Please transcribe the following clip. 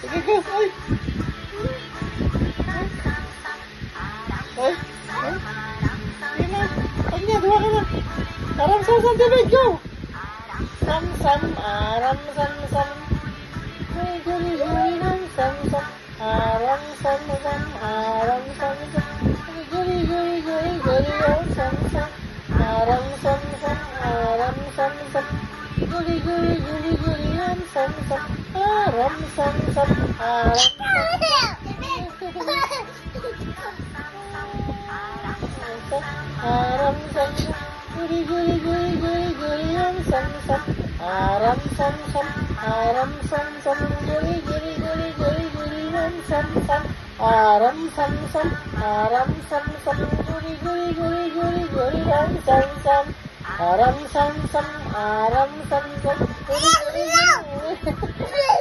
Sige, go. Ay. Ay. Ay. Sige na. Ay niya, duwa ka na. Aram sam sam David, go. Sam sam, aram sam sam. Guri guri nam sam sam. Aram sam sam, aram sam sam. Guri guri guri guri nam sam sam. Aram sam sam, aram sam sam. Guri guri guri guri nam sam sam. Aram sam sam, aram aram sam sam. Guri guri guri guri guri nam sam sam. Aram sam sam, aram sam sam. Guri guri guri guri guri nam sam sam. Aram sam sam, aram sam sam. Guri guri guri guri guri nam sam sam. Aram sam sam, aram sam sam. Guri guri guri.